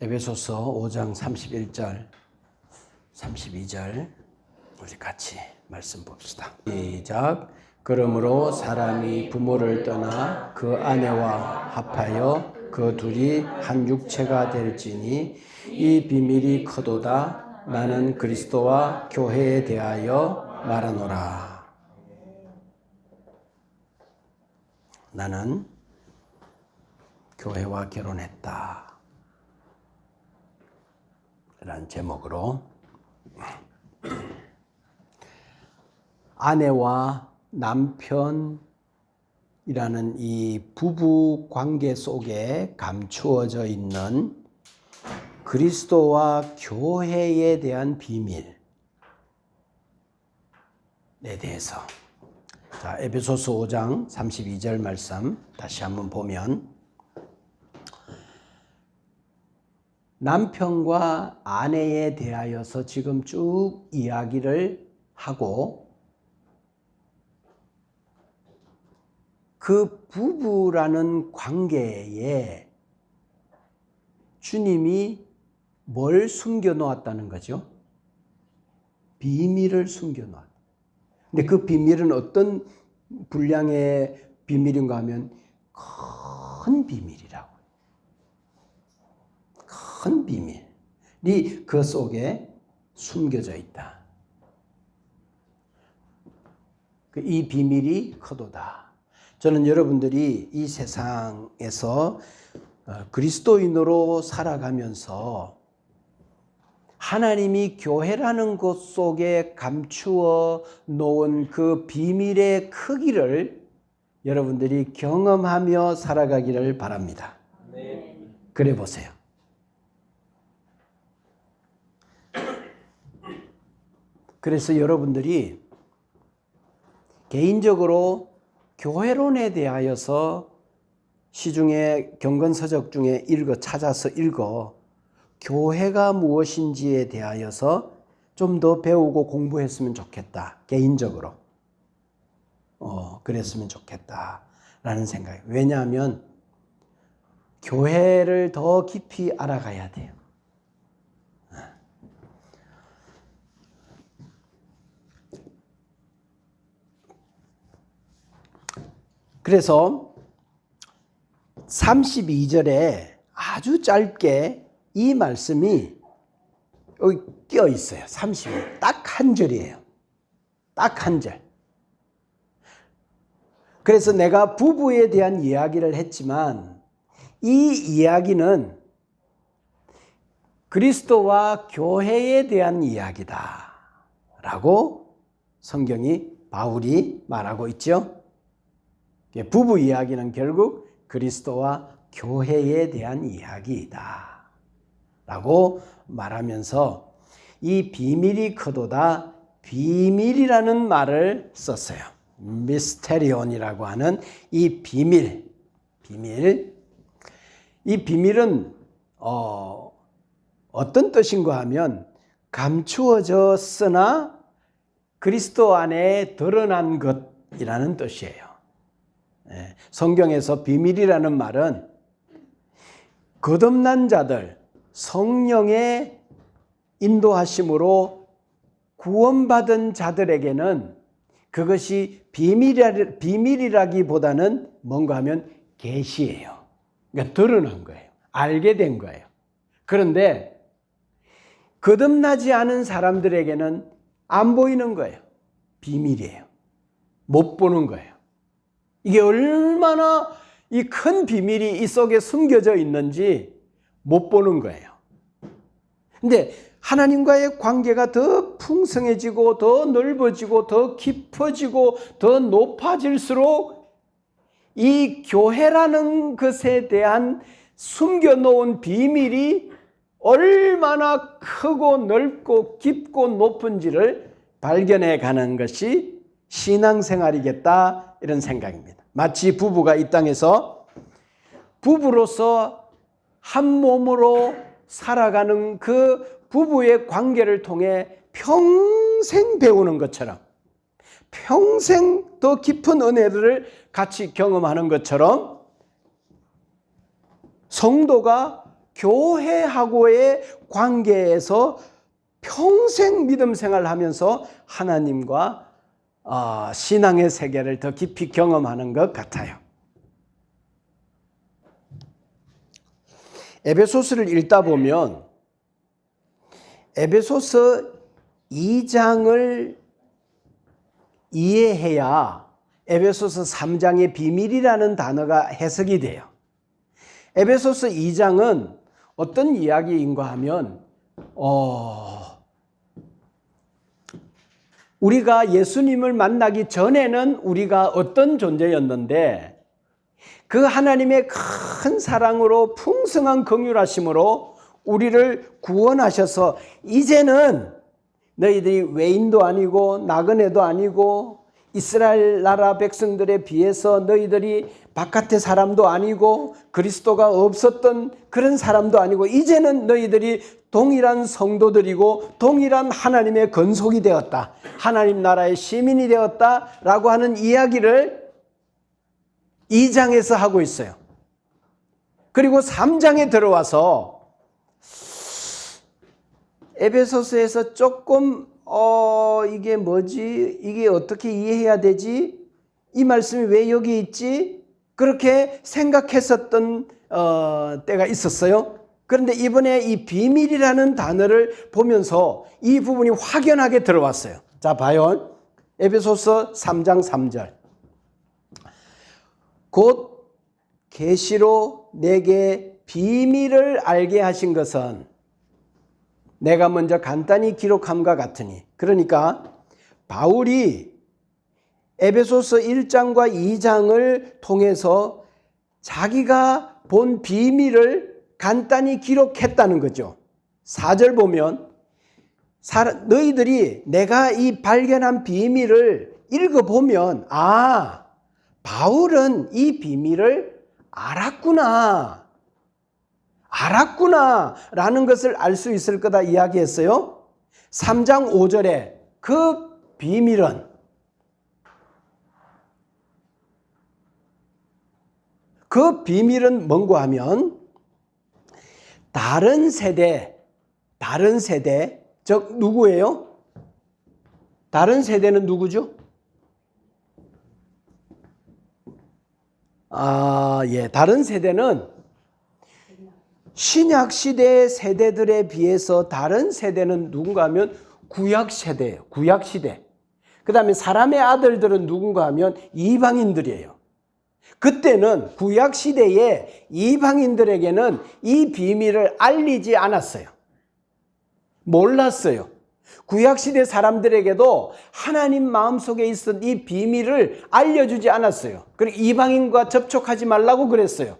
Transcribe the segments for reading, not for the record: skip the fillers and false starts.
에베소서 5장 31절, 32절 우리 같이 말씀 봅시다. 시작. 그러므로 사람이 부모를 떠나 그 아내와 합하여 그 둘이 한 육체가 될지니 이 비밀이 커도다. 나는 그리스도와 교회에 대하여 말하노라. 나는 교회와 결혼했다. 라는 제목으로 아내와 남편이라는 이 부부 관계 속에 감추어져 있는 그리스도와 교회에 대한 비밀에 대해서, 자, 에베소서 5장 32절 말씀 다시 한번 보면, 남편과 아내에 대하여서 지금 쭉 이야기를 하고, 그 부부라는 관계에 주님이 뭘 숨겨놓았다는 거죠? 비밀을 숨겨놓았다. 근데 그 비밀은 어떤 분량의 비밀인가 하면 큰 비밀이라고. 큰 비밀이 그 속에 숨겨져 있다. 이 비밀이 크도다. 저는 여러분들이 이 세상에서 그리스도인으로 살아가면서 하나님이 교회라는 곳 속에 감추어 놓은 그 비밀의 크기를 여러분들이 경험하며 살아가기를 바랍니다. 그래 보세요. 그래서 여러분들이 개인적으로 교회론에 대하여서 시중에 경건서적 중에 찾아서 읽어 교회가 무엇인지에 대하여서 좀 더 배우고 공부했으면 좋겠다. 개인적으로. 그랬으면 좋겠다라는 생각이에요. 왜냐하면 교회를 더 깊이 알아가야 돼요. 그래서 32절에 아주 짧게 이 말씀이 여기 끼어 있어요. 32절. 딱 한 절이에요. 딱 한 절. 그래서 내가 부부에 대한 이야기를 했지만 이 이야기는 그리스도와 교회에 대한 이야기다 라고 성경이 바울이 말하고 있죠. 부부 이야기는 결국 그리스도와 교회에 대한 이야기이다 라고 말하면서 이 비밀이 크도다, 비밀이라는 말을 썼어요. 미스테리온이라고 하는 이 비밀. 이 비밀은 어떤 뜻인가 하면 감추어졌으나 그리스도 안에 드러난 것이라는 뜻이에요. 성경에서 비밀이라는 말은 거듭난 자들, 성령의 인도하심으로 구원받은 자들에게는 그것이 비밀이라기보다는 뭔가 하면 계시예요. 그러니까 드러난 거예요. 알게 된 거예요. 그런데 거듭나지 않은 사람들에게는 안 보이는 거예요. 비밀이에요. 못 보는 거예요. 이게 얼마나 이 큰 비밀이 이 속에 숨겨져 있는지 못 보는 거예요. 근데 하나님과의 관계가 더 풍성해지고 더 넓어지고 더 깊어지고 더 높아질수록 이 교회라는 것에 대한 숨겨놓은 비밀이 얼마나 크고 넓고 깊고 높은지를 발견해 가는 것이 신앙생활이겠다, 이런 생각입니다. 마치 부부가 이 땅에서 부부로서 한 몸으로 살아가는 그 부부의 관계를 통해 평생 배우는 것처럼, 평생 더 깊은 은혜를 같이 경험하는 것처럼 성도가 교회하고의 관계에서 평생 믿음 생활하면서 하나님과 신앙의 세계를 더 깊이 경험하는 것 같아요. 에베소서를 읽다 보면 에베소서 2장을 이해해야 에베소서 3장의 비밀이라는 단어가 해석이 돼요. 에베소서 2장은 어떤 이야기인가 하면 우리가 예수님을 만나기 전에는 우리가 어떤 존재였는데 그 하나님의 큰 사랑으로 풍성한 긍휼하심으로 우리를 구원하셔서 이제는 너희들이 외인도 아니고 나그네도 아니고 이스라엘 나라 백성들에 비해서 너희들이 바깥의 사람도 아니고 그리스도가 없었던 그런 사람도 아니고 이제는 너희들이 동일한 성도들이고 동일한 하나님의 건속이 되었다. 하나님 나라의 시민이 되었다라고 하는 이야기를 2장에서 하고 있어요. 그리고 3장에 들어와서 에베소서에서 조금 이게 뭐지? 이게 어떻게 이해해야 되지? 이 말씀이 왜 여기 있지? 그렇게 생각했었던 때가 있었어요. 그런데 이번에 이 비밀이라는 단어를 보면서 이 부분이 확연하게 들어왔어요. 자, 봐요. 에베소서 3장 3절. 곧 계시로 내게 비밀을 알게 하신 것은 내가 먼저 간단히 기록함과 같으니, 그러니까 바울이 에베소서 1장과 2장을 통해서 자기가 본 비밀을 간단히 기록했다는 거죠. 4절 보면 너희들이 내가 이 발견한 비밀을 읽어보면 바울은 이 비밀을 알았구나 라는 것을 알 수 있을 거다 이야기했어요. 3장 5절에 그 비밀은 뭔가 하면 다른 세대, 즉 누구예요? 다른 세대는 누구죠? 다른 세대는 신약 시대의 세대들에 비해서 다른 세대는 누군가 하면 구약 세대예요. 구약 시대. 그다음에 사람의 아들들은 누군가 하면 이방인들이에요. 그때는 구약 시대에 이방인들에게는 이 비밀을 알리지 않았어요. 몰랐어요. 구약시대 사람들에게도 하나님 마음속에 있었던 이 비밀을 알려주지 않았어요. 그리고 이방인과 접촉하지 말라고 그랬어요.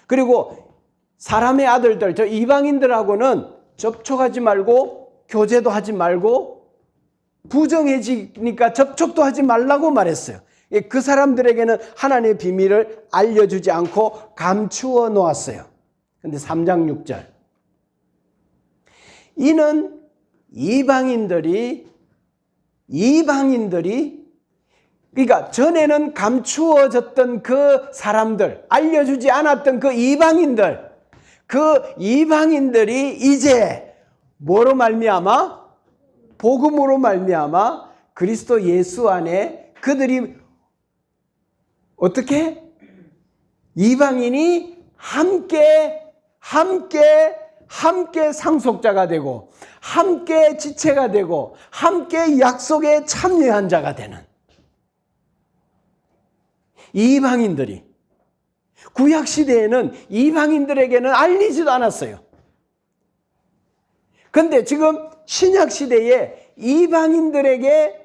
그리고 사람의 아들들, 저 이방인들하고는 접촉하지 말고 교제도 하지 말고 부정해지니까 접촉도 하지 말라고 말했어요. 그 사람들에게는 하나님의 비밀을 알려주지 않고 감추어 놓았어요. 근데 3장 6절. 이는 이방인들이 그러니까 전에는 감추어졌던 그 사람들, 알려주지 않았던 그 이방인들이 이제 뭐로 말미암아? 복음으로 말미암아 그리스도 예수 안에 그들이 어떻게? 이방인이 함께 상속자가 되고 함께 지체가 되고 함께 약속에 참여한 자가 되는 이방인들이 구약시대에는 이방인들에게는 알리지도 않았어요. 그런데 지금 신약시대에 이방인들에게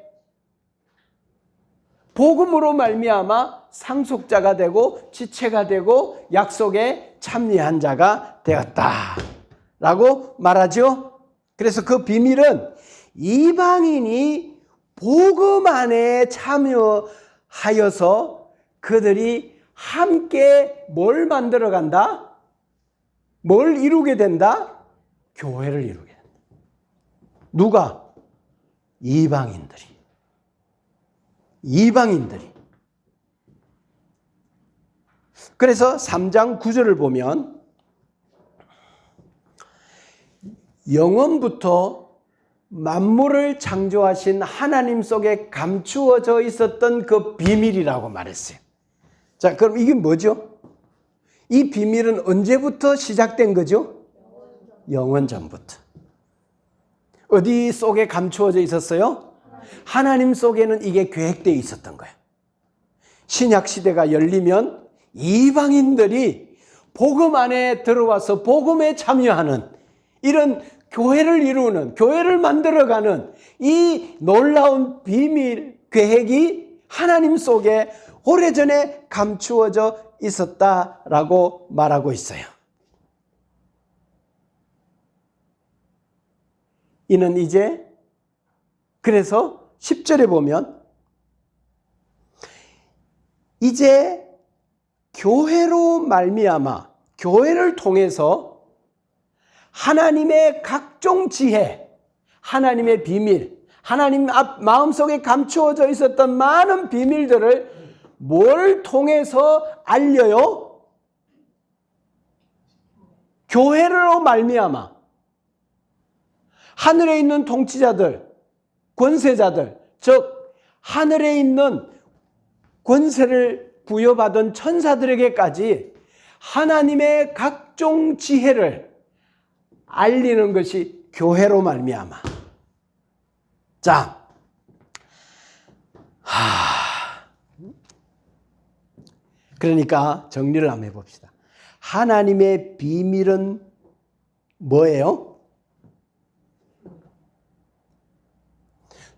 복음으로 말미암아 상속자가 되고 지체가 되고 약속에 참여한 자가 되었다라고 말하죠. 그래서 그 비밀은 이방인이 복음 안에 참여하여서 그들이 함께 뭘 만들어 간다? 뭘 이루게 된다? 교회를 이루게 된다. 누가? 이방인들이. 그래서 3장 9절을 보면 영원부터 만물을 창조하신 하나님 속에 감추어져 있었던 그 비밀이라고 말했어요. 자, 그럼 이게 뭐죠? 이 비밀은 언제부터 시작된 거죠? 영원 전부터. 어디 속에 감추어져 있었어요? 하나님 속에는 이게 계획되어 있었던 거예요. 신약 시대가 열리면 이방인들이 복음 안에 들어와서 복음에 참여하는 이런 교회를 이루는, 교회를 만들어가는 이 놀라운 비밀 계획이 하나님 속에 오래전에 감추어져 있었다라고 말하고 있어요. 이는 이제 그래서 10절에 보면 이제 교회로 말미암아 교회를 통해서 하나님의 각종 지혜, 하나님의 비밀, 하나님 마음속에 감추어져 있었던 많은 비밀들을 뭘 통해서 알려요? 교회로 말미암아 하늘에 있는 통치자들, 권세자들, 즉 하늘에 있는 권세를 부여받은 천사들에게까지 하나님의 각종 지혜를 알리는 것이 교회로 말미암아. 자, 그러니까 정리를 한번 해봅시다. 하나님의 비밀은 뭐예요?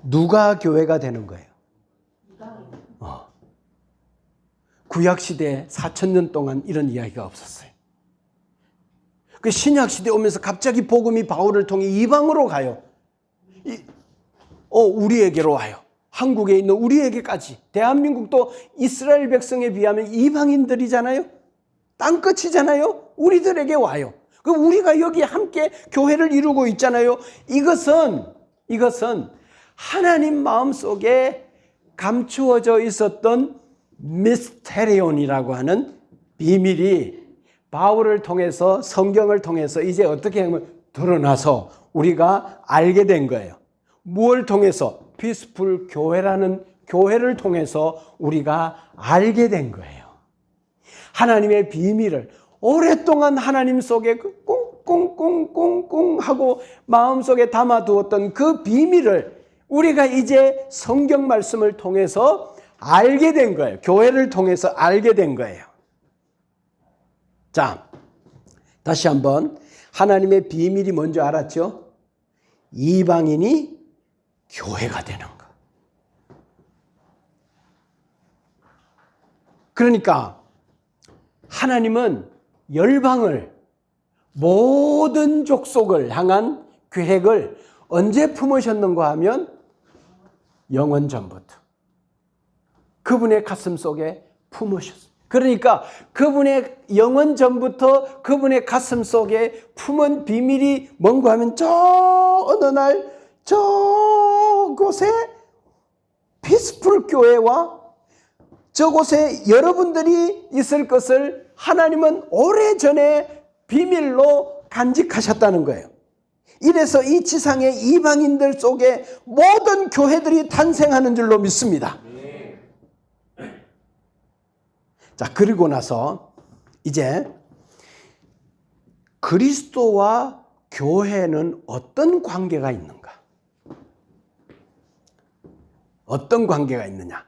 누가 교회가 되는 거예요? 구약시대에 4,000년 동안 이런 이야기가 없었어요. 그 신약시대 오면서 갑자기 복음이 바울을 통해 이방으로 가요. 우리에게로 와요. 한국에 있는 우리에게까지. 대한민국도 이스라엘 백성에 비하면 이방인들이잖아요. 땅끝이잖아요. 우리들에게 와요. 그럼 우리가 여기 함께 교회를 이루고 있잖아요. 이것은 하나님 마음속에 감추어져 있었던 미스테리온이라고 하는 비밀이 바울을 통해서 성경을 통해서 이제 어떻게 하면 드러나서 우리가 알게 된 거예요. 무엇을 통해서? 피스풀 교회라는 교회를 통해서 우리가 알게 된 거예요. 하나님의 비밀을 오랫동안 하나님 속에 꽁꽁꽁꽁꽁 하고 마음속에 담아두었던 그 비밀을 우리가 이제 성경 말씀을 통해서 알게 된 거예요. 교회를 통해서 알게 된 거예요. 자, 다시 한번 하나님의 비밀이 뭔지 알았죠? 이방인이 교회가 되는 거. 그러니까 하나님은 열방을 모든 족속을 향한 계획을 언제 품으셨는가 하면 영원 전부터 그분의 가슴 속에 품으셨습니다. 그러니까 그분의 영원 전부터 그분의 가슴 속에 품은 비밀이 뭔가 하면 저 어느 날 저곳에 피스풀 교회와 저곳에 여러분들이 있을 것을 하나님은 오래전에 비밀로 간직하셨다는 거예요. 이래서 이 지상의 이방인들 속에 모든 교회들이 탄생하는 줄로 믿습니다. 자, 그리고 나서 이제 그리스도와 교회는 어떤 관계가 있는가? 어떤 관계가 있느냐?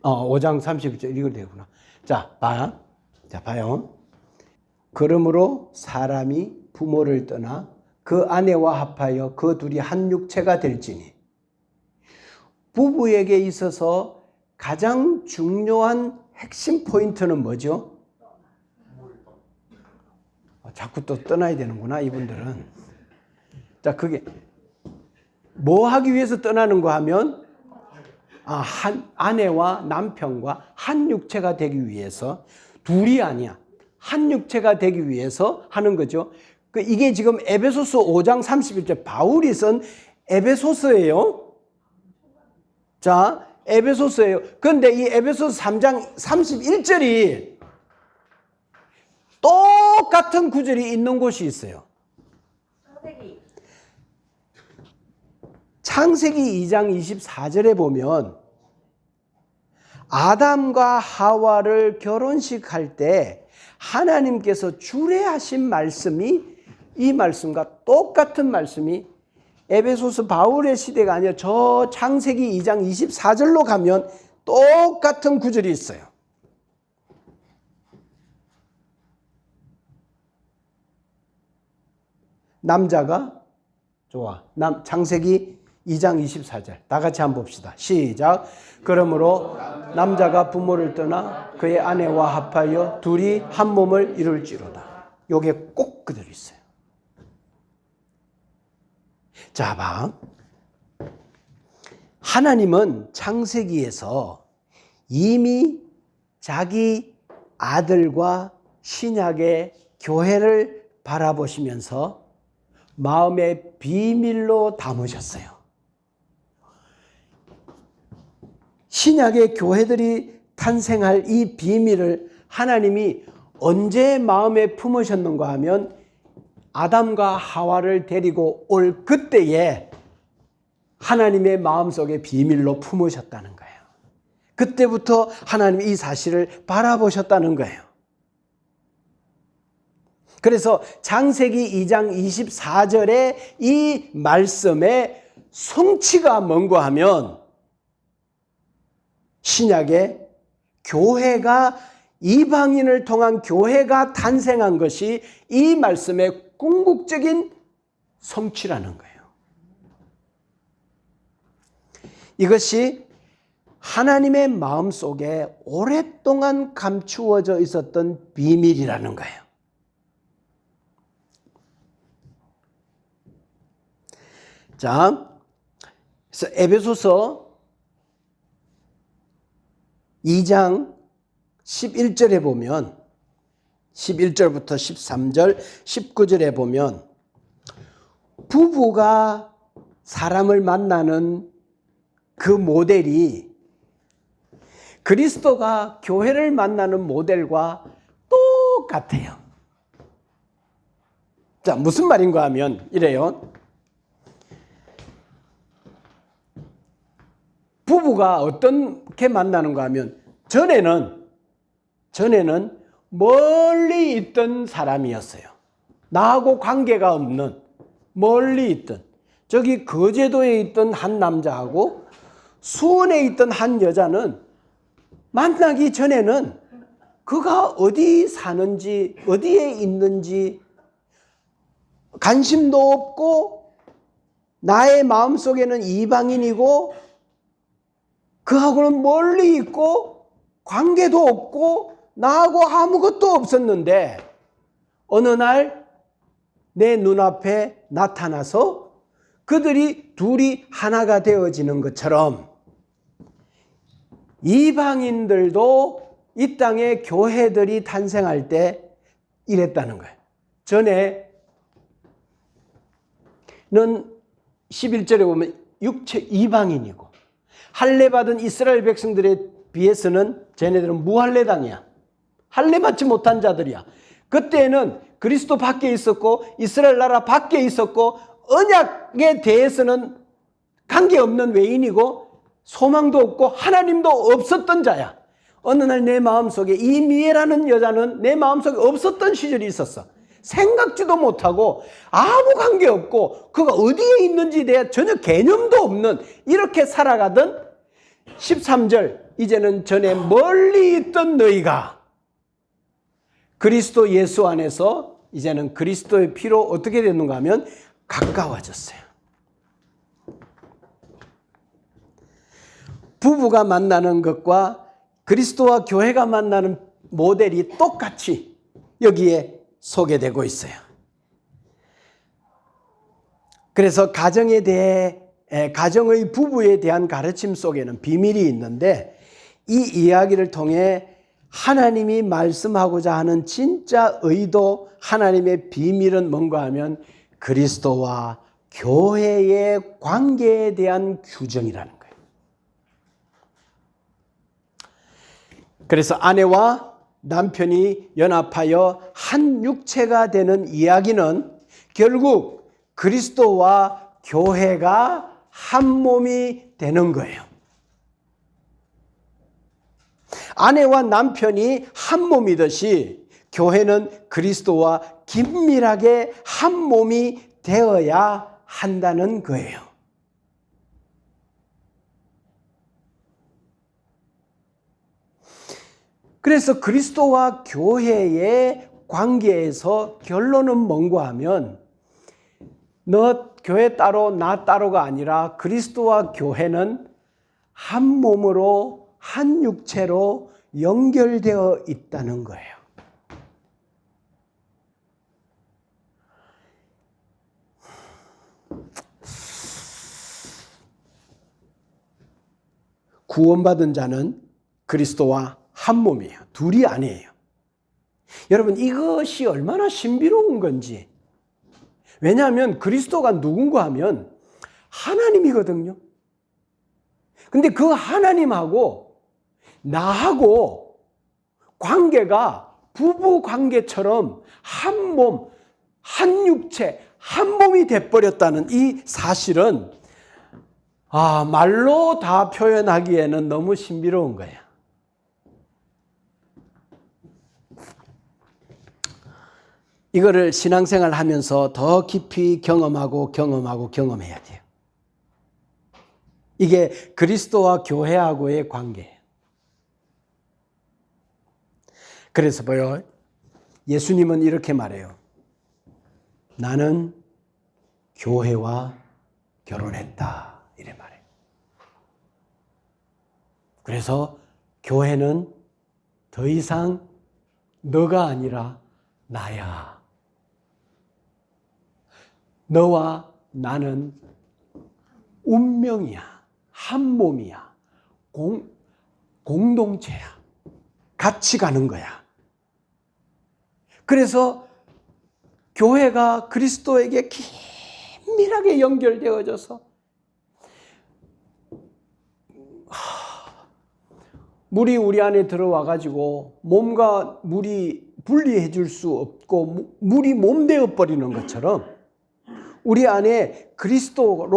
5장 31절 이걸 되구나. 자, 봐요. 그러므로 사람이 부모를 떠나 그 아내와 합하여 그 둘이 한 육체가 될지니 부부에게 있어서 가장 중요한 핵심 포인트는 뭐죠? 자꾸 또 떠나야 되는구나, 이분들은. 자, 그게 뭐 하기 위해서 떠나는 거 하면 한 아내와 남편과 한 육체가 되기 위해서, 둘이 아니야. 한 육체가 되기 위해서 하는 거죠. 이게 지금 에베소서 5장 31절 바울이 쓴 에베소서예요. 자, 에베소서예요. 그런데 이 에베소서 3장 31절이 똑같은 구절이 있는 곳이 있어요. 창세기 2장 24절에 보면 아담과 하와를 결혼식할 때 하나님께서 주례하신 말씀이 이 말씀과 똑같은 말씀이 에베소서 바울의 시대가 아니라 저 창세기 2장 24절로 가면 똑같은 구절이 있어요. 남자가 좋아. 창세기 2장 24절. 다 같이 한번 봅시다. 시작. 그러므로 남자가 부모를 떠나 그의 아내와 합하여 둘이 한 몸을 이룰지로다. 요게 꼭 그대로 있어요. 자, 봐. 하나님은 창세기에서 이미 자기 아들과 신약의 교회를 바라보시면서 마음의 비밀로 담으셨어요. 신약의 교회들이 탄생할 이 비밀을 하나님이 언제 마음에 품으셨는가 하면 아담과 하와를 데리고 올 그때에 하나님의 마음속에 비밀로 품으셨다는 거예요. 그때부터 하나님이 이 사실을 바라보셨다는 거예요. 그래서 창세기 2장 24절의 이 말씀의 성취가 뭔가 하면 신약의 교회가 이방인을 통한 교회가 탄생한 것이 이 말씀의 궁극적인 성취라는 거예요. 이것이 하나님의 마음속에 오랫동안 감추어져 있었던 비밀이라는 거예요. 자, 그래서 에베소서 2장 11절에 보면 11절부터 13절, 19절에 보면 부부가 사람을 만나는 그 모델이 그리스도가 교회를 만나는 모델과 똑같아요. 자, 무슨 말인가 하면 이래요. 부부가 어떻게 만나는가 하면 전에는 멀리 있던 사람이었어요. 나하고 관계가 없는 멀리 있던 저기 거제도에 있던 한 남자하고 수원에 있던 한 여자는 만나기 전에는 그가 어디 사는지 어디에 있는지 관심도 없고 나의 마음속에는 이방인이고 그하고는 멀리 있고 관계도 없고 나하고 아무것도 없었는데 어느 날 내 눈앞에 나타나서 그들이 둘이 하나가 되어지는 것처럼 이방인들도 이 땅에 교회들이 탄생할 때 이랬다는 거예요. 전에는 11절에 보면 육체 이방인이고 할례받은 이스라엘 백성들에 비해서는 쟤네들은 무할례당이야. 할례받지 못한 자들이야. 그때는 그리스도 밖에 있었고 이스라엘 나라 밖에 있었고 언약에 대해서는 관계없는 외인이고 소망도 없고 하나님도 없었던 자야. 어느 날 내 마음속에 이미애라는 여자는 내 마음속에 없었던 시절이 있었어. 생각지도 못하고 아무 관계없고 그가 어디에 있는지에 대해 전혀 개념도 없는 이렇게 살아가던 13절 이제는 전에 멀리 있던 너희가 그리스도 예수 안에서 이제는 그리스도의 피로 어떻게 됐는가 하면 가까워졌어요. 부부가 만나는 것과 그리스도와 교회가 만나는 모델이 똑같이 여기에 소개되고 있어요. 그래서 가정에 대해 가정의 부부에 대한 가르침 속에는 비밀이 있는데 이 이야기를 통해 하나님이 말씀하고자 하는 진짜 의도 하나님의 비밀은 뭔가 하면 그리스도와 교회의 관계에 대한 규정이라는 거예요. 그래서 아내와 남편이 연합하여 한 육체가 되는 이야기는 결국 그리스도와 교회가 한 몸이 되는 거예요. 아내와 남편이 한 몸이듯이 교회는 그리스도와 긴밀하게 한 몸이 되어야 한다는 거예요. 그래서 그리스도와 교회의 관계에서 결론은 뭔가 하면 너 교회 따로 나 따로가 아니라 그리스도와 교회는 한 몸으로 한 육체로 연결되어 있다는 거예요. 구원받은 자는 그리스도와 한 몸이에요. 둘이 아니에요. 여러분, 이것이 얼마나 신비로운 건지. 왜냐하면 그리스도가 누군가 하면 하나님이거든요. 근데 그 하나님하고 나하고 관계가 부부 관계처럼 한 몸, 한 육체, 한 몸이 돼버렸다는 이 사실은 말로 다 표현하기에는 너무 신비로운 거예요. 이거를 신앙생활 하면서 더 깊이 경험해야 돼요. 이게 그리스도와 교회하고의 관계예요. 그래서 봐요. 예수님은 이렇게 말해요. 나는 교회와 결혼했다. 이래 말해요. 그래서 교회는 더 이상 너가 아니라 나야. 너와 나는 운명이야. 한 몸이야. 공동체야. 같이 가는 거야. 그래서 교회가 그리스도에게 긴밀하게 연결되어져서 물이 우리 안에 들어와 가지고 몸과 물이 분리해 줄 수 없고 물이 몸 되어 버리는 것처럼 우리 안에 그리스도와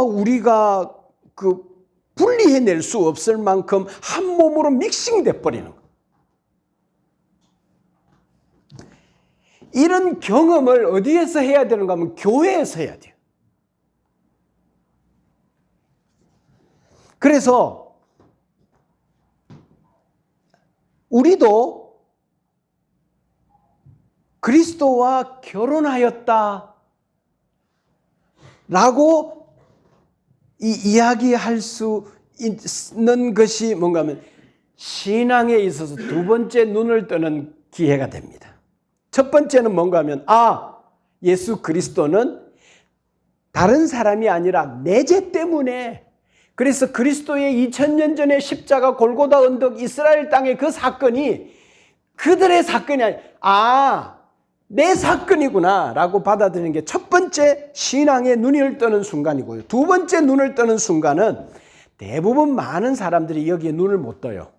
우리가 분리해낼 수 없을 만큼 한 몸으로 믹싱돼 버리는 거예요. 이런 경험을 어디에서 해야 되는가 하면 교회에서 해야 돼요. 그래서 우리도 그리스도와 결혼하였다 라고 이야기할 수 있는 것이 뭔가 하면 신앙에 있어서 두 번째 눈을 뜨는 기회가 됩니다. 첫 번째는 뭔가 하면 예수 그리스도는 다른 사람이 아니라 내 죄 때문에, 그래서 그리스도의 2000년 전에 십자가 골고다 언덕 이스라엘 땅의 그 사건이 그들의 사건이 아니라 내 사건이구나 라고 받아들이는 게 첫 번째 신앙의 눈을 뜨는 순간이고요. 두 번째 눈을 뜨는 순간은 대부분 많은 사람들이 여기에 눈을 못 떠요.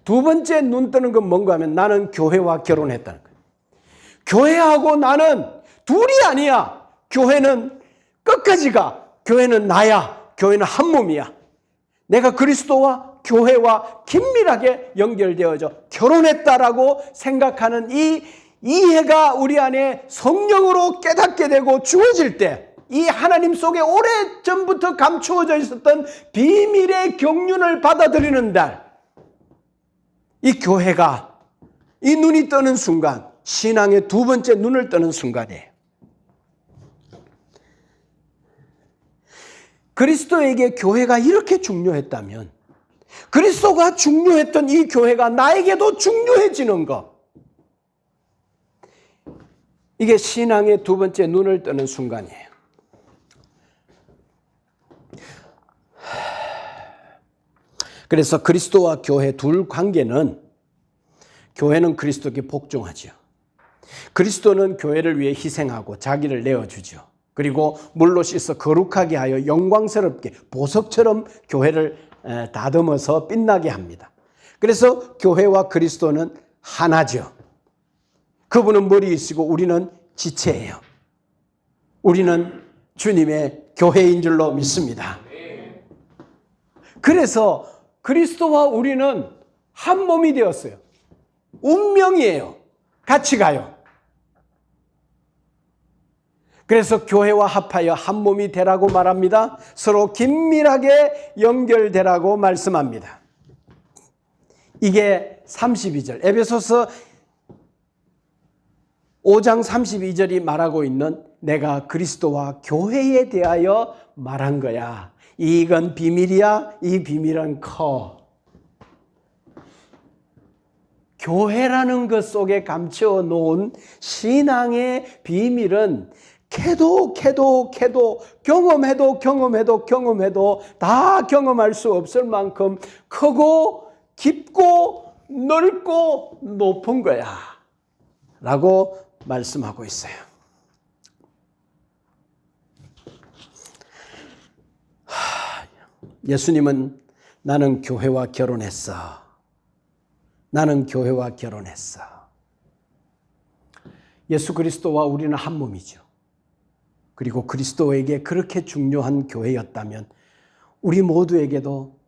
두 번째 눈 뜨는 건 뭔가 하면 나는 교회와 결혼했다는 거예요. 교회하고 나는 둘이 아니야. 교회는 끝까지 가. 교회는 나야. 교회는 한 몸이야. 내가 그리스도와 교회와 긴밀하게 연결되어져 결혼했다라고 생각하는 이 이해가 우리 안에 성령으로 깨닫게 되고 주어질 때 이 하나님 속에 오래전부터 감추어져 있었던 비밀의 경륜을 받아들이는 날, 이 교회가 이 눈이 뜨는 순간, 신앙의 두 번째 눈을 뜨는 순간이에요. 그리스도에게 교회가 이렇게 중요했다면 그리스도가 중요했던 이 교회가 나에게도 중요해지는 것, 이게 신앙의 두 번째 눈을 뜨는 순간이에요. 그래서 그리스도와 교회 둘 관계는, 교회는 그리스도께 복종하죠. 그리스도는 교회를 위해 희생하고 자기를 내어주죠. 그리고 물로 씻어 거룩하게 하여 영광스럽게 보석처럼 교회를 다듬어서 빛나게 합니다. 그래서 교회와 그리스도는 하나죠. 그분은 머리이시고 우리는 지체예요. 우리는 주님의 교회인 줄로 믿습니다. 그래서 그리스도와 우리는 한 몸이 되었어요. 운명이에요. 같이 가요. 그래서 교회와 합하여 한 몸이 되라고 말합니다. 서로 긴밀하게 연결되라고 말씀합니다. 이게 32절, 에베소서 5장 32절이 말하고 있는 내가 그리스도와 교회에 대하여 말한 거야. 이건 비밀이야. 이 비밀은 커. 교회라는 것 속에 감춰 놓은 신앙의 비밀은 캐도 경험해도 다 경험할 수 없을 만큼 크고 깊고 넓고 높은 거야 라고 말씀하고 있어요. 예수님은 나는 교회와 결혼했어. 나는 교회와 결혼했어. 예수 그리스도와 우리는 한 몸이죠. 그리고 그리스도에게 그렇게 중요한 교회였다면 우리 모두에게도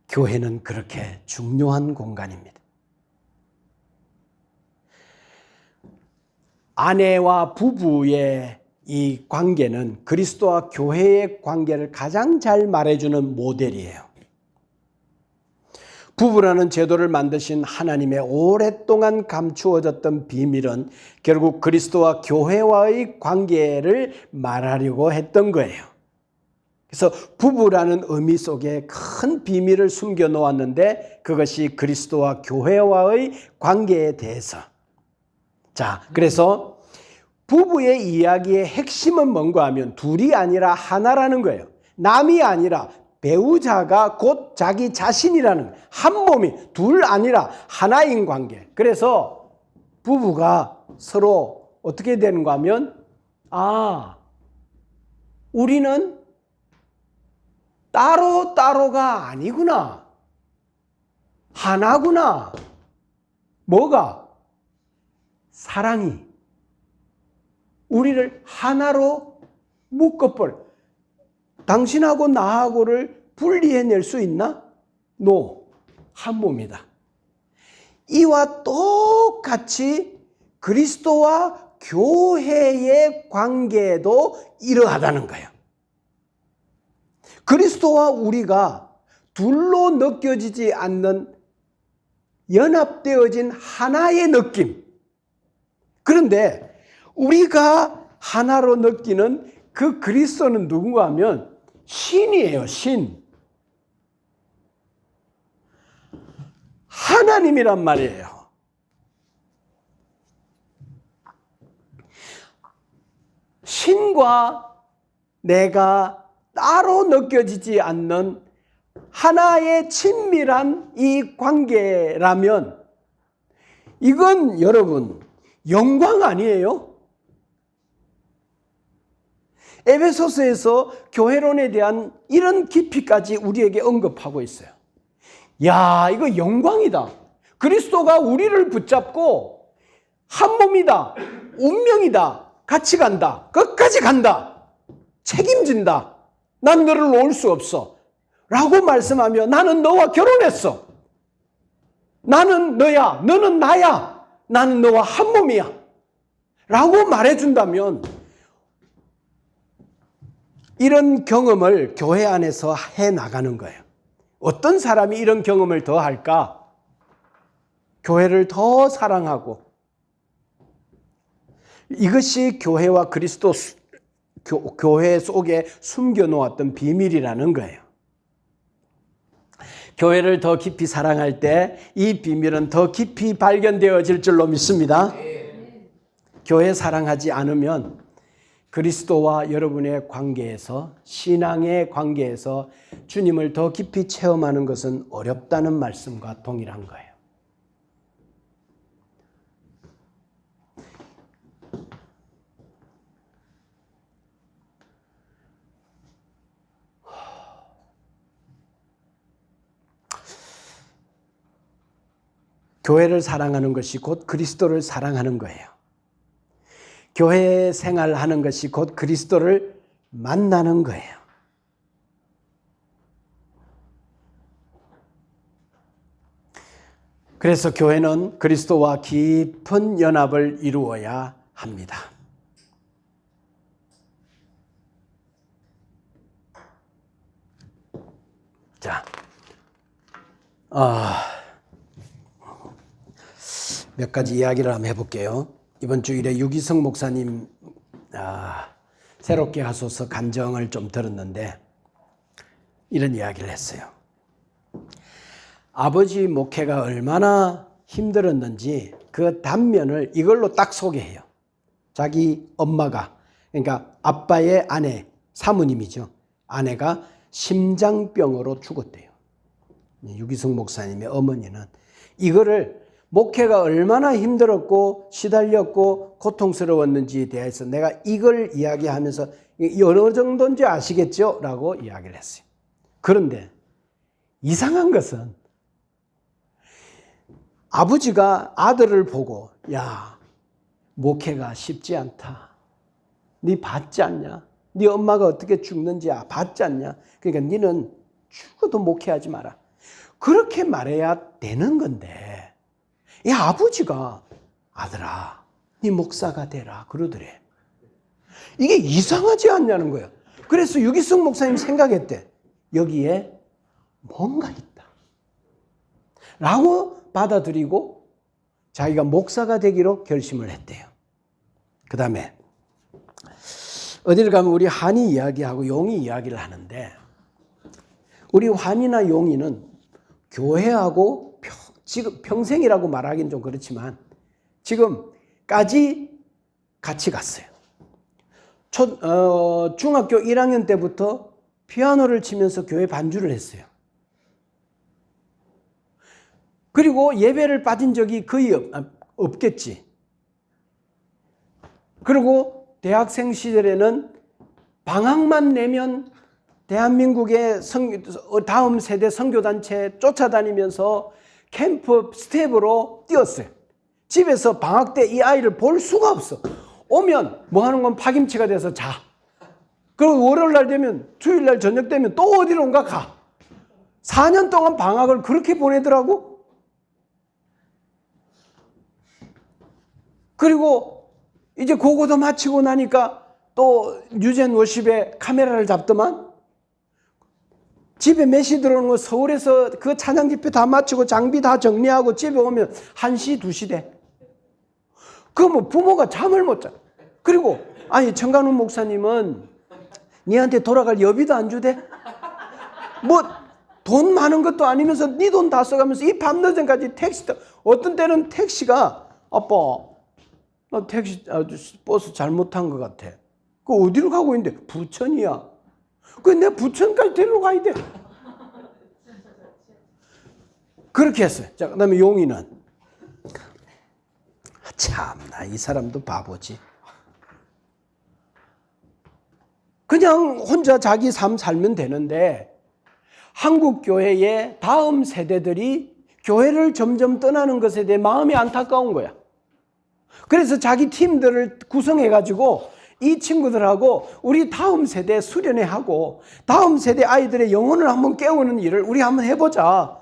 교회는 그렇게 중요한 공간입니다. 아내와 부부의 이 관계는 그리스도와 교회의 관계를 가장 잘 말해주는 모델이에요. 부부라는 제도를 만드신 하나님의 오랫동안 감추어졌던 비밀은 결국 그리스도와 교회와의 관계를 말하려고 했던 거예요. 그래서 부부라는 의미 속에 큰 비밀을 숨겨 놓았는데 그것이 그리스도와 교회와의 관계에 대해서. 자, 그래서 부부의 이야기의 핵심은 뭔가 하면 둘이 아니라 하나라는 거예요. 남이 아니라 배우자가 곧 자기 자신이라는 거예요. 한 몸이 둘 아니라 하나인 관계. 그래서 부부가 서로 어떻게 되는가 하면 우리는 따로가 아니구나. 하나구나. 뭐가? 사랑이 우리를 하나로 묶어버려. 당신하고 나하고를 분리해낼 수 있나? No. 한 몸이다. 이와 똑같이 그리스도와 교회의 관계도 이러하다는 거예요. 그리스도와 우리가 둘로 느껴지지 않는 연합되어진 하나의 느낌. 그런데 우리가 하나로 느끼는 그 그리스도는 누군가 하면 신이에요, 신. 하나님이란 말이에요. 신과 내가 따로 느껴지지 않는 하나의 친밀한 이 관계라면 이건 여러분 영광 아니에요? 에베소서에서 교회론에 대한 이런 깊이까지 우리에게 언급하고 있어요. 야, 이거 영광이다. 그리스도가 우리를 붙잡고 한 몸이다. 운명이다. 같이 간다. 끝까지 간다. 책임진다. 난 너를 놓을 수 없어. 라고 말씀하며 나는 너와 결혼했어. 나는 너야. 너는 나야. 나는 너와 한 몸이야. 라고 말해준다면 이런 경험을 교회 안에서 해나가는 거예요. 어떤 사람이 이런 경험을 더 할까? 교회를 더 사랑하고 이것이 교회와 그리스도 교회 속에 숨겨놓았던 비밀이라는 거예요. 교회를 더 깊이 사랑할 때 이 비밀은 더 깊이 발견되어질 줄로 믿습니다. 교회 사랑하지 않으면 그리스도와 여러분의 관계에서 신앙의 관계에서 주님을 더 깊이 체험하는 것은 어렵다는 말씀과 동일한 거예요. 교회를 사랑하는 것이 곧 그리스도를 사랑하는 거예요. 교회 생활하는 것이 곧 그리스도를 만나는 거예요. 그래서 교회는 그리스도와 깊은 연합을 이루어야 합니다. 자, 몇 가지 이야기를 한번 해볼게요. 이번 주일에 유기성 목사님 새롭게 하소서 간정을 좀 들었는데 이런 이야기를 했어요. 아버지 목회가 얼마나 힘들었는지 그 단면을 이걸로 딱 소개해요. 자기 엄마가, 그러니까 아빠의 아내, 사모님이죠. 아내가 심장병으로 죽었대요. 유기성 목사님의 어머니는 이거를 목회가 얼마나 힘들었고 시달렸고 고통스러웠는지에 대해서 내가 이걸 이야기하면서 어느 정도인지 아시겠죠? 라고 이야기를 했어요. 그런데 이상한 것은 아버지가 아들을 보고 야, 목회가 쉽지 않다. 네 봤지 않냐? 네 엄마가 어떻게 죽는지 봤지 않냐? 그러니까 너는 죽어도 목회하지 마라. 그렇게 말해야 되는 건데 이 아버지가 아들아, 네 목사가 되라 그러더래. 이게 이상하지 않냐는 거예요. 그래서 유기성 목사님 생각했대. 여기에 뭔가 있다. 라고 받아들이고 자기가 목사가 되기로 결심을 했대요. 그 다음에 어디를 가면 우리 한이 이야기하고 용이 이야기를 하는데 우리 한이나 용이는 교회하고 지금 평생이라고 말하기는 좀 그렇지만 지금까지 같이 갔어요. 중학교 1학년 때부터 피아노를 치면서 교회 반주를 했어요. 그리고 예배를 빠진 적이 거의 없겠지. 그리고 대학생 시절에는 방학만 내면 대한민국의 다음 세대 선교단체 쫓아다니면서 캠프 스텝으로 뛰었어요. 집에서 방학 때 이 아이를 볼 수가 없어. 오면 뭐 하는 건 파김치가 돼서 자. 그리고 월요일 날 되면 주일 날 저녁 되면 또 어디론가 가. 4년 동안 방학을 그렇게 보내더라고. 그리고 이제 고고도 마치고 나니까 또 뉴젠 워십에 카메라를 잡더만 집에 메시 들어오는 거 서울에서 그 찬양 집회 다 마치고 장비 다 정리하고 집에 오면 1시, 2시 돼. 그 뭐 부모가 잠을 못 자. 그리고 아니 정관훈 목사님은 니한테 돌아갈 여비도 안 주대? 뭐 돈 많은 것도 아니면서 니 돈 다 써가면서 이 밤늦은까지 택시 어떤 때는 택시가 아빠 나 택시 버스 잘못한 것 같아. 그 어디로 가고 있는데? 부천이야. 그 내 부천까지 데리러 가야 돼. 그렇게 했어요. 자, 그다음에 용이는 참나 이 사람도 바보지. 그냥 혼자 자기 삶 살면 되는데 한국 교회의 다음 세대들이 교회를 점점 떠나는 것에 대해 마음이 안타까운 거야. 그래서 자기 팀들을 구성해가지고 이 친구들하고 우리 다음 세대 수련회하고 다음 세대 아이들의 영혼을 한번 깨우는 일을 우리 한번 해보자.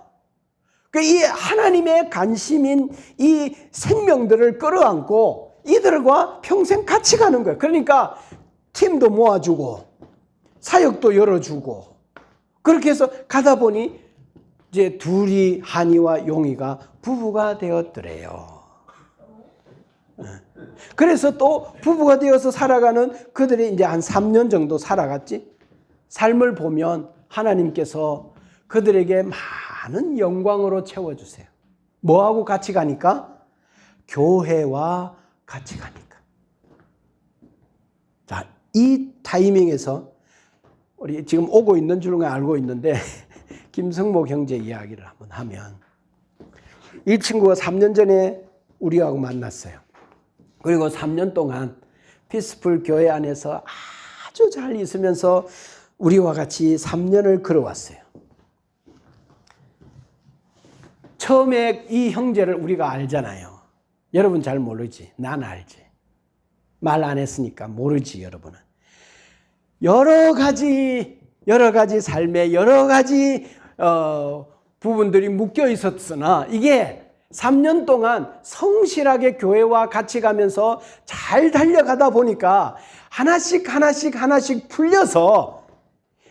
이 하나님의 관심인 이 생명들을 끌어안고 이들과 평생 같이 가는 거예요. 그러니까 팀도 모아주고 사역도 열어주고 그렇게 해서 가다 보니 이제 둘이 한이와 용이가 부부가 되었더래요. 그래서 또 부부가 되어서 살아가는 그들이 이제 한 3년 정도 살아갔지. 삶을 보면 하나님께서 그들에게 많은 영광으로 채워주세요. 뭐하고 같이 가니까? 교회와 같이 가니까. 자, 이 타이밍에서 우리 지금 오고 있는 줄은 알고 있는데 김성목 형제 이야기를 한번 하면 이 친구가 3년 전에 우리하고 만났어요. 그리고 3년 동안 피스풀 교회 안에서 아주 잘 있으면서 우리와 같이 3년을 걸어왔어요. 처음에 이 형제를 우리가 알잖아요. 여러분 잘 모르지. 난 알지. 말 안 했으니까 모르지 여러분은. 여러 가지 삶의 여러 가지 부분들이 묶여 있었으나 이게 3년 동안 성실하게 교회와 같이 가면서 잘 달려가다 보니까 하나씩 풀려서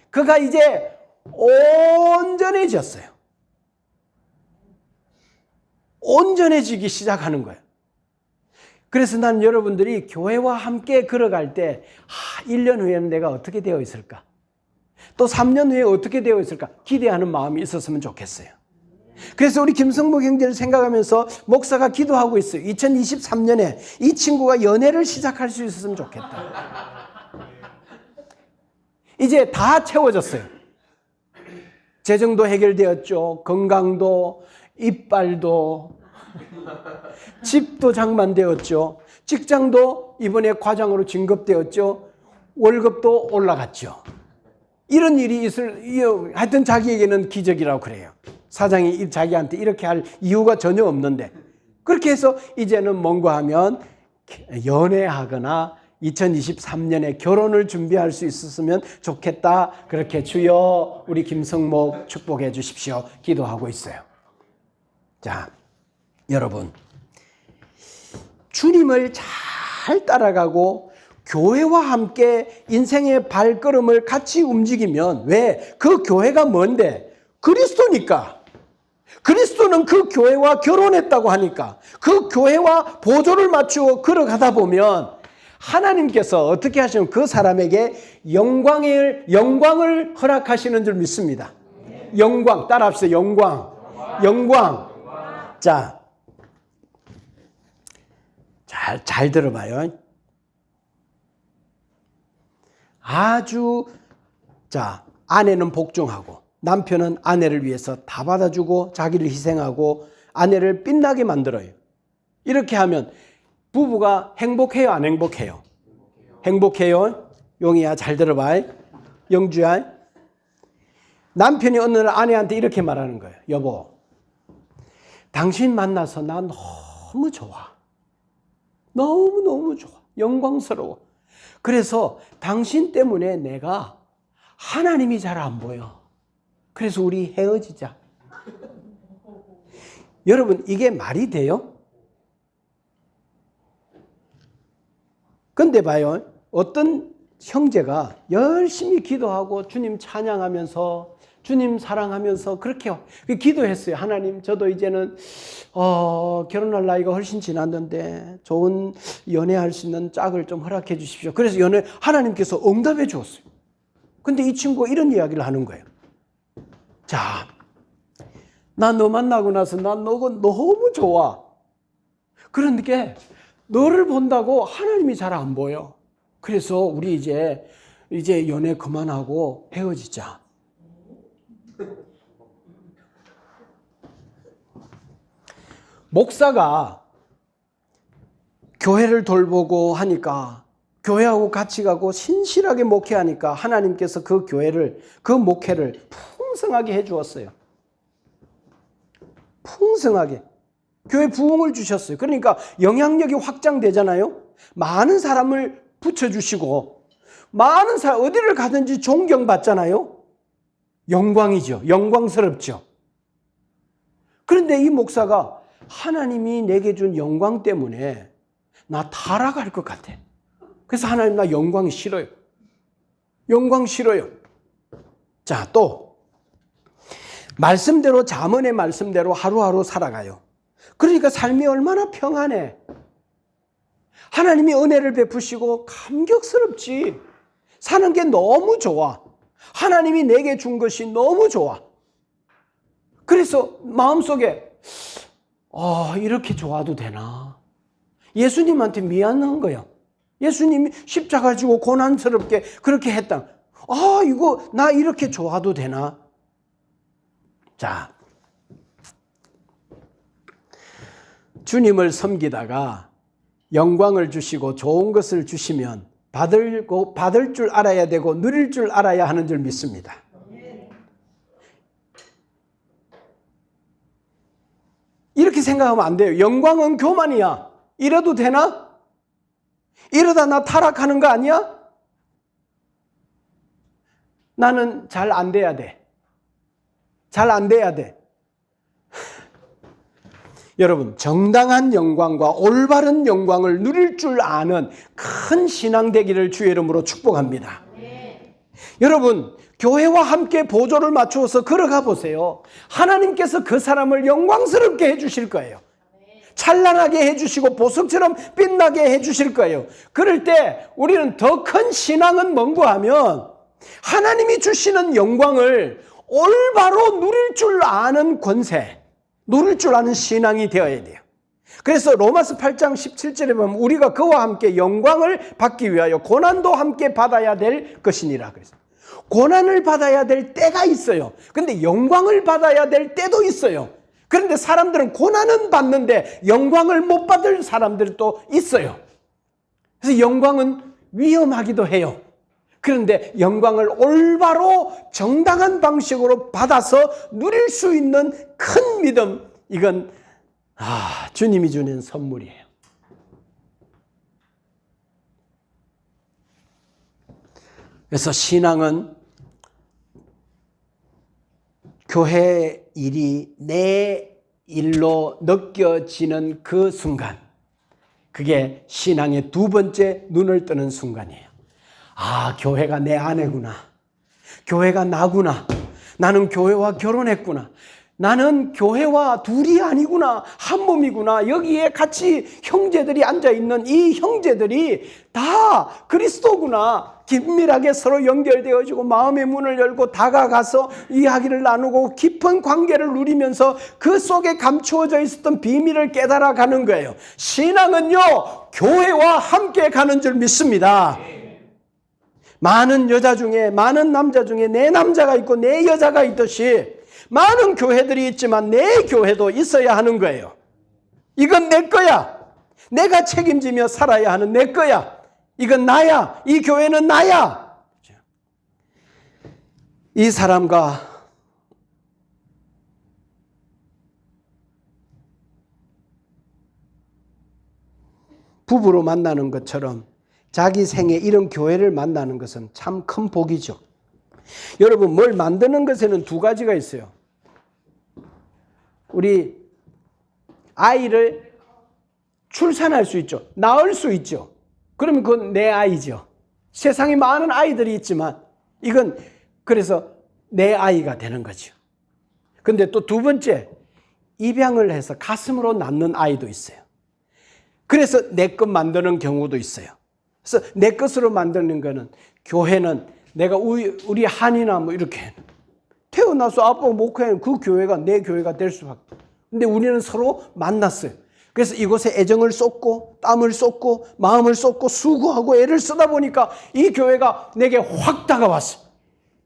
그가 이제 온전해졌어요. 온전해지기 시작하는 거예요. 그래서 난 여러분들이 교회와 함께 걸어갈 때 1년 후에는 내가 어떻게 되어 있을까? 또 3년 후에 어떻게 되어 있을까? 기대하는 마음이 있었으면 좋겠어요. 그래서 우리 김성복 형제를 생각하면서 목사가 기도하고 있어요. 2023년에 이 친구가 연애를 시작할 수 있었으면 좋겠다. 이제 다 채워졌어요. 재정도 해결되었죠. 건강도, 이빨도, 집도 장만되었죠. 직장도 이번에 과장으로 진급되었죠. 월급도 올라갔죠. 이런 일이 하여튼 자기에게는 기적이라고 그래요. 사장이 자기한테 이렇게 할 이유가 전혀 없는데, 그렇게 해서 이제는 뭔가 하면 연애하거나 2023년에 결혼을 준비할 수 있었으면 좋겠다. 그렇게 주여 우리 김성목 축복해 주십시오. 기도하고 있어요. 자, 여러분, 주님을 잘 따라가고 교회와 함께 인생의 발걸음을 같이 움직이면, 왜? 그 교회가 뭔데? 그리스도니까. 그리스도는 그 교회와 결혼했다고 하니까 그 교회와 보조를 맞추고 걸어가다 보면 하나님께서 어떻게 하시면 그 사람에게 영광을 허락하시는 줄 믿습니다. 영광, 따라합시다. 영광. 자, 잘 들어봐요. 아내는 복종하고 남편은 아내를 위해서 다 받아주고 자기를 희생하고 아내를 빛나게 만들어요. 이렇게 하면 부부가 행복해요, 안 행복해요? 행복해요. 용이야, 잘 들어봐. 영주야. 남편이 어느 날 아내한테 이렇게 말하는 거예요. 여보, 당신 만나서 나 너무 좋아. 너무 좋아. 영광스러워. 그래서 당신 때문에 내가 하나님이 잘 안 보여. 그래서 우리 헤어지자. 여러분, 이게 말이 돼요? 근데 봐요. 어떤 형제가 열심히 기도하고 주님 찬양하면서 주님 사랑하면서 그렇게 기도했어요. 하나님, 저도 이제는 결혼할 나이가 훨씬 지났는데 좋은 연애할 수 있는 짝을 좀 허락해 주십시오. 그래서 하나님께서 응답해 주었어요. 근데 이 친구가 이런 이야기를 하는 거예요. 자, 나 너 만나고 나서 난 너가 너무 좋아. 그런데 너를 본다고 하나님이 잘 안 보여. 그래서 우리 이제 연애 그만하고 헤어지자. 목사가 교회를 돌보고 하니까, 교회하고 같이 가고 신실하게 목회하니까 하나님께서 그 목회를 풍성하게 해주었어요. 풍성하게. 교회 부흥을 주셨어요. 그러니까 영향력이 확장되잖아요. 많은 사람을 붙여주시고 많은 사람 어디를 가든지 존경받잖아요. 영광이죠. 영광스럽죠. 그런데 이 목사가 하나님이 내게 준 영광 때문에 나 타락할 것 같아. 그래서 하나님, 나 영광이 싫어요. 영광 싫어요. 자, 또 말씀대로, 잠언의 말씀대로 하루하루 살아가요. 그러니까 삶이 얼마나 평안해. 하나님이 은혜를 베푸시고 감격스럽지. 사는 게 너무 좋아. 하나님이 내게 준 것이 너무 좋아. 그래서 마음속에 이렇게 좋아도 되나? 예수님한테 미안한 거야. 예수님이 십자가 지고 고난스럽게 그렇게 했다. 이거 나 이렇게 좋아도 되나? 자, 주님을 섬기다가 영광을 주시고 좋은 것을 주시면 받을 줄 알아야 되고 누릴 줄 알아야 하는 줄 믿습니다. 이렇게 생각하면 안 돼요. 영광은 교만이야. 이래도 되나? 이러다 나 타락하는 거 아니야? 나는 잘 안 돼야 돼. 잘 안 돼야 돼. 여러분, 정당한 영광과 올바른 영광을 누릴 줄 아는 큰 신앙 되기를 주의 이름으로 축복합니다. 여러분, 교회와 함께 보조를 맞추어서 걸어가 보세요. 하나님께서 그 사람을 영광스럽게 해주실 거예요. 찬란하게 해주시고 보석처럼 빛나게 해주실 거예요. 그럴 때 우리는 더 큰 신앙은 뭔가 하면 하나님이 주시는 영광을 올바로 누릴 줄 아는 권세, 누릴 줄 아는 신앙이 되어야 돼요. 그래서 로마서 8장 17절에 보면 우리가 그와 함께 영광을 받기 위하여 고난도 함께 받아야 될 것이니라. 그래서 고난을 받아야 될 때가 있어요. 근데 영광을 받아야 될 때도 있어요. 그런데 사람들은 고난은 받는데 영광을 못 받을 사람들도 있어요. 그래서 영광은 위험하기도 해요. 그런데 영광을 올바로 정당한 방식으로 받아서 누릴 수 있는 큰 믿음, 이건 주님이 주는 선물이에요. 그래서 신앙은 교회 일이 내 일로 느껴지는 그 순간, 그게 신앙의 두 번째 눈을 뜨는 순간이에요. 교회가 내 아내구나. 교회가 나구나. 나는 교회와 결혼했구나. 나는 교회와 둘이 아니구나. 한 몸이구나. 여기에 같이 형제들이 앉아있는 이 형제들이 다 그리스도구나. 긴밀하게 서로 연결되어지고 마음의 문을 열고 다가가서 이야기를 나누고 깊은 관계를 누리면서 그 속에 감추어져 있었던 비밀을 깨달아가는 거예요. 신앙은요, 교회와 함께 가는 줄 믿습니다. 많은 여자 중에, 많은 남자 중에 내 남자가 있고 내 여자가 있듯이 많은 교회들이 있지만 내 교회도 있어야 하는 거예요. 이건 내 거야. 내가 책임지며 살아야 하는 내 거야. 이건 나야. 이 교회는 나야. 이 사람과 부부로 만나는 것처럼 자기 생에 이런 교회를 만나는 것은 참 큰 복이죠. 여러분, 뭘 만드는 것에는 두 가지가 있어요. 우리 아이를 출산할 수 있죠. 낳을 수 있죠. 그러면 그건 내 아이죠. 세상에 많은 아이들이 있지만 이건 그래서 내 아이가 되는 거죠. 근데 또 두 번째, 입양을 해서 가슴으로 낳는 아이도 있어요. 그래서 내 것 만드는 경우도 있어요. 그래서 내 것으로 만드는 거는, 교회는 내가 우리 한이나 뭐 이렇게 태어나서 아빠가 목회하는 그 교회가 내 교회가 될 수밖에. 근데 우리는 서로 만났어요. 그래서 이곳에 애정을 쏟고 땀을 쏟고 마음을 쏟고 수고하고 애를 쓰다 보니까 이 교회가 내게 확 다가왔어.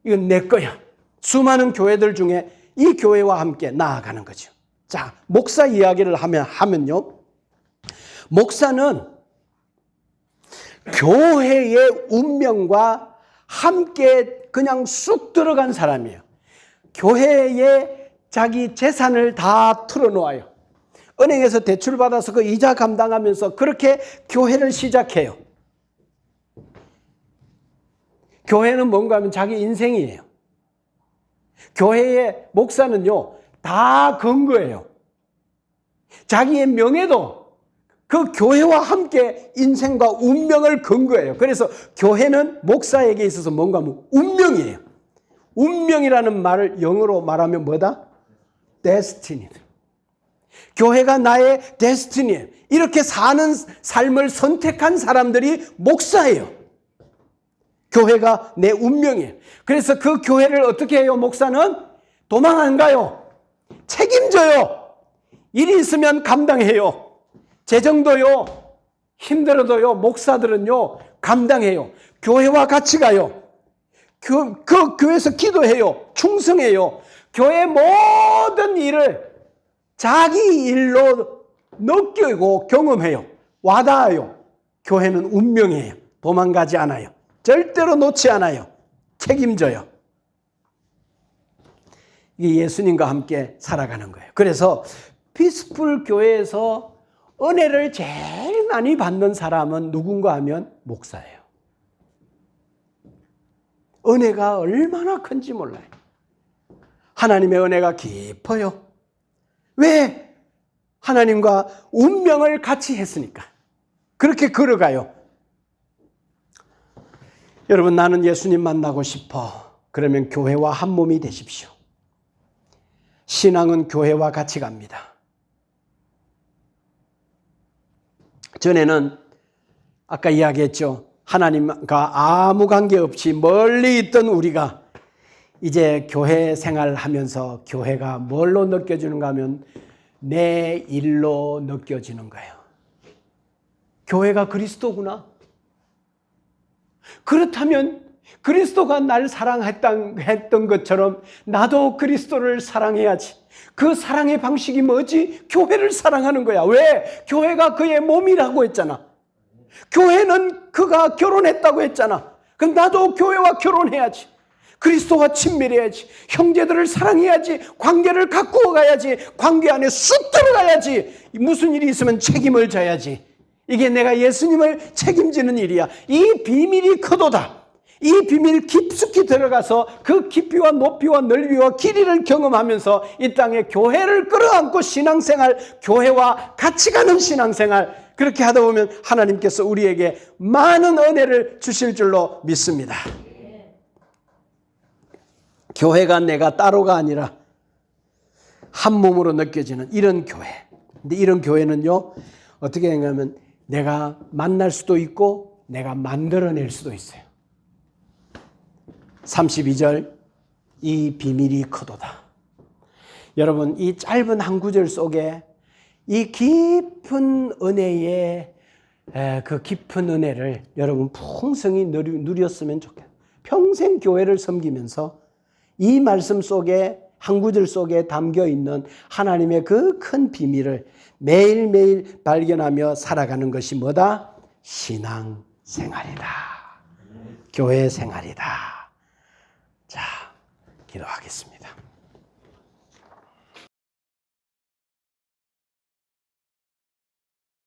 이건 내 거야. 수많은 교회들 중에 이 교회와 함께 나아가는 거죠. 자, 목사 이야기를 하면요. 목사는 교회의 운명과 함께 그냥 쑥 들어간 사람이에요. 교회에 자기 재산을 다 틀어놓아요. 은행에서 대출 받아서 그 이자 감당하면서 그렇게 교회를 시작해요. 교회는 뭔가 하면 자기 인생이에요. 교회의 목사는요, 다 건 거예요. 자기의 명예도 그 교회와 함께 인생과 운명을 건 거예요. 그래서 교회는 목사에게 있어서 뭔가 하면 운명이에요. 운명이라는 말을 영어로 말하면 뭐다? 데스티니. 교회가 나의 데스티니예요. 이렇게 사는 삶을 선택한 사람들이 목사예요. 교회가 내 운명이에요. 그래서 그 교회를 어떻게 해요? 목사는 도망 안 가요. 책임져요. 일이 있으면 감당해요. 재정도요, 힘들어도요, 목사들은요, 감당해요. 교회와 같이 가요. 그 교회에서 기도해요. 충성해요. 교회 모든 일을 자기 일로 느끼고 경험해요. 와닿아요. 교회는 운명이에요. 도망가지 않아요. 절대로 놓지 않아요. 책임져요. 이게 예수님과 함께 살아가는 거예요. 그래서 피스풀 교회에서 은혜를 제일 많이 받는 사람은 누군가 하면 목사예요. 은혜가 얼마나 큰지 몰라요. 하나님의 은혜가 깊어요. 왜? 하나님과 운명을 같이 했으니까. 그렇게 걸어가요. 여러분, 나는 예수님 만나고 싶어. 그러면 교회와 한 몸이 되십시오. 신앙은 교회와 같이 갑니다. 전에는 아까 이야기했죠. 하나님과 아무 관계없이 멀리 있던 우리가 이제 교회 생활하면서 교회가 뭘로 느껴지는가 하면 내 일로 느껴지는 거예요. 교회가 그리스도구나. 그렇다면 그리스도가 날 사랑했던 것처럼 나도 그리스도를 사랑해야지. 그 사랑의 방식이 뭐지? 교회를 사랑하는 거야. 왜? 교회가 그의 몸이라고 했잖아. 교회는 그가 결혼했다고 했잖아. 그럼 나도 교회와 결혼해야지. 그리스도와 친밀해야지. 형제들을 사랑해야지. 관계를 가꾸어 가야지. 관계 안에 쑥 들어가야지. 무슨 일이 있으면 책임을 져야지. 이게 내가 예수님을 책임지는 일이야. 이 비밀이 크도다. 이 비밀 깊숙이 들어가서 그 깊이와 높이와 넓이와 길이를 경험하면서 이 땅에 교회를 끌어안고 신앙생활, 교회와 같이 가는 신앙생활, 그렇게 하다 보면 하나님께서 우리에게 많은 은혜를 주실 줄로 믿습니다. 교회가 내가 따로가 아니라 한 몸으로 느껴지는 이런 교회. 근데 이런 교회는요, 어떻게 되냐면 내가 만날 수도 있고 내가 만들어낼 수도 있어요. 32절, 이 비밀이 크도다. 여러분, 이 짧은 한 구절 속에 이 깊은 은혜의 그 깊은 은혜를 여러분 풍성히 누렸으면 좋겠어요. 평생 교회를 섬기면서 이 말씀 속에 한 구절 속에 담겨 있는 하나님의 그 큰 비밀을 매일매일 발견하며 살아가는 것이 뭐다? 신앙생활이다. 교회 생활이다. 자, 기도하겠습니다.